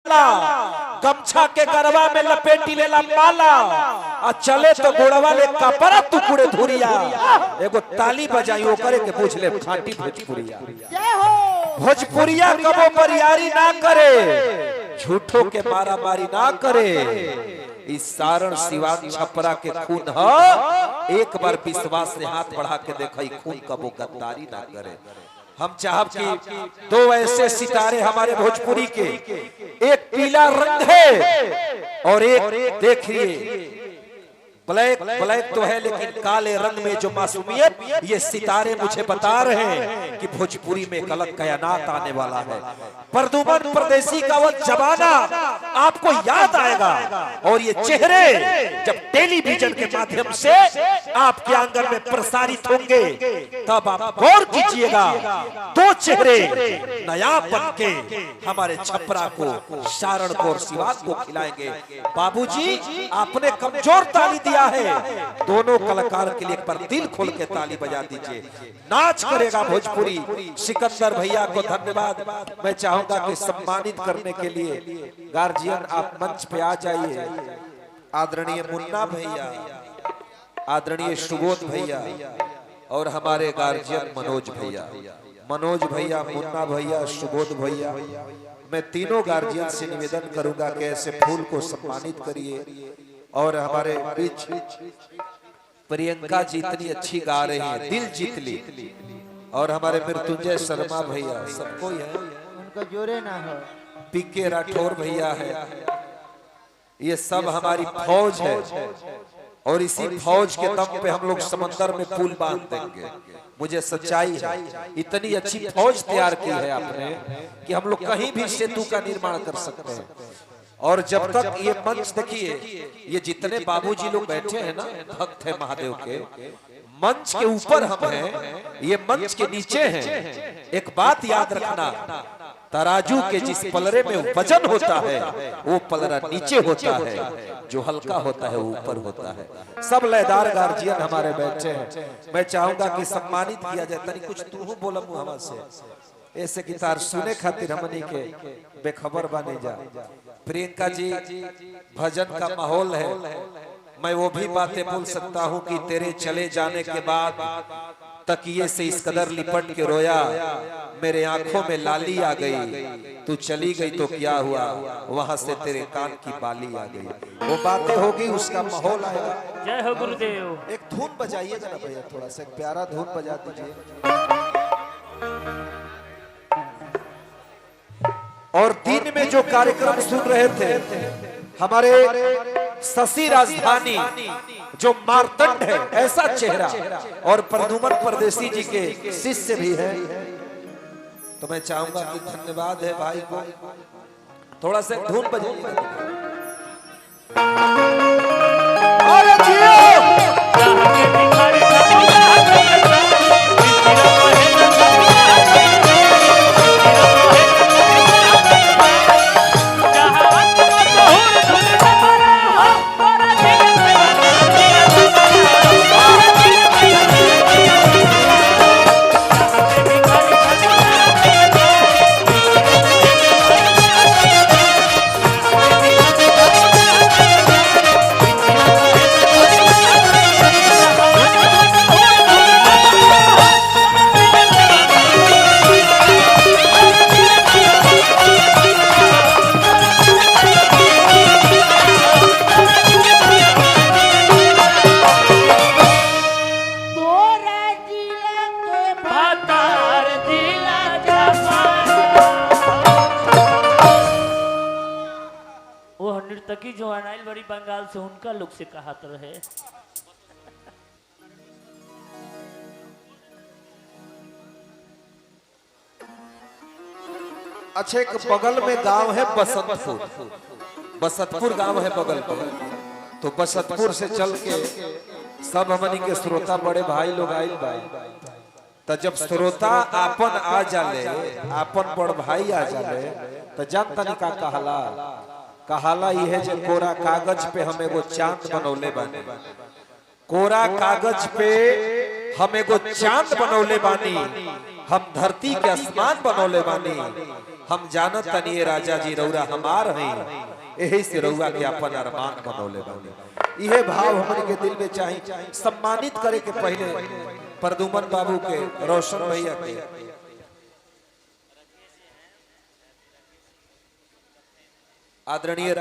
गमछा के गरबा में लपेटी लेला माला आ चले तो गोड़वा ले कपड़ा टुकड़े धुरिया एगो ताली बजाई ओकरे के पूछ ले खाटी भोजपुरिया। भोजपुरिया कबो बरियारी ना करे, झूठों के मारा मारी ना करे। इस सारण सिवान छपरा के खून है, एक बार विश्वास से हाथ बढ़ा के देखा खून कबो गद्दारी ना करे। हम चाहब कि दो ऐसे सितारे हमारे भोजपुरी के, एक पीला रंग है और एक देखिए ब्लैक ब्लैक तो है लेकिन काले रंग में जो मासूमियत, ये सितारे मुझे बता रहे हैं कि भोजपुरी में एक अलग कयानात आने वाला है। प्रदुमन परदेसी का वो जमाना आपको याद आएगा और ये चेहरे जब टेलीविजन के माध्यम से आपके आंगन में प्रसारित होंगे तब आप गौर कीजिएगा, दो चेहरे नया बन के हमारे छपरा को, सारण को और सिवान को खिलाएंगे। बाबूजी आपने कमजोर ताली दिया है, दोनों कलाकार के लिए एक बार दिल खोल के ताली बजा दीजिए। नाच करेगा भोजपुरी। सिकंदर भैया को धन्यवाद। मैं चाहूंगा कि सम्मानित करने के लिए गार्जियन आप मंच पे आ जाइए। आदरणीय मुन्ना भैया, आदरणीय सुबोध भैया और हमारे गार्जियन मनोज भैया, मुन्ना भैया, सुबोध भैया, मैं तीनों गार्जियन से निवेदन करूंगा कि ऐसे फूल को सम्मानित करिए। और हमारे बीच प्रियंका जी इतनी अच्छी गा रही हैं, दिल जीत ली। और हमारे मृत्युंजय शर्मा भैया, सबको है उनका जोरे ना हो। पीके राठौर भैया है, ये सब हमारी फौज है और इसी फौज के दम पे हम लोग समंदर में पुल बांध देंगे। मुझे सच्चाई है, इतनी अच्छी फौज तैयार की है आपने कि हम लोग कहीं भी सेतु का निर्माण कर सकते हैं। और जब तक ये मंच देखिए, ये जितने बाबूजी लोग बैठे हैं ना, भक्त है महादेव के, मंच के ऊपर हम हैं, ये मंच के नीचे हैं। एक बात याद रखना, तराजू के जिस पलरे में वजन होता है वो पलरा नीचे होता है, जो हल्का होता है वो ऊपर होता है। सब लयदार गार्जियन हमारे बैठे हैं, मैं चाहूंगा कि सम्मानित किया जाए। तनी कुछ तू बोला मुहावा से, ऐसे गिटार सुने खातिर हमनी के बेखबर बने जा। प्रियंका जी, भजन का माहौल है, मैं वो भी बातें बोल सकता हूँ कि तेरे चले जाने के बाद तकिए से इस कदर लिपट के रोया, मेरे आंखों में लाली आ गई, तू चली गई तो क्या हुआ, वहां से तेरे कान की बाली आ गई। वो बातें होगी, उसका माहौल आएगा। जय हो गुरुदेव। एक धुन बजाइएगा ना भैया, थोड़ा सा एक प्यारा धुन बजा दीजिए। और दिन में जो कार्यक्रम सुन रहे थे हमारे शशि राजधानी, जो मार्तंड है, ऐसा चेहरा, और प्रदुमन परदेसी जी के शिष्य भी है, तो मैं चाहूंगा कि धन्यवाद है भाई को। थोड़ा सा धुन बजाइए। अरे जियो नर्तकी जो अनाइल बड़ी बंगाल से, उनका लोग से कहा रहे। अच्छा, एक बगल में गांव है बसंतपुर, बसंतपुर गांव है बगल में, तो बसंतपुर से चल के सब हमनी के श्रोता बड़े भाई लोग आइल भाई, तो जब श्रोता आपन आ जाले, आपन बड़ भाई आ जाले, तो जब तनिका कहाला ये है जो कोरा कागज पे हम एगो चांद बनौले बानी, कोरा कागज पे हम एगो चांद बनौले बानी, हम धरती के आसमान बनौले बानी, हम जानत तनिए राजा जी रौरा हमार हैं, यही से रौरा के अपन अरमान बनौले बानी। यह भाव हमन के दिल में चाहिए। सम्मानित करे के पहले प्रदुमन बाबू के, रोशन भैया के, आदरणीय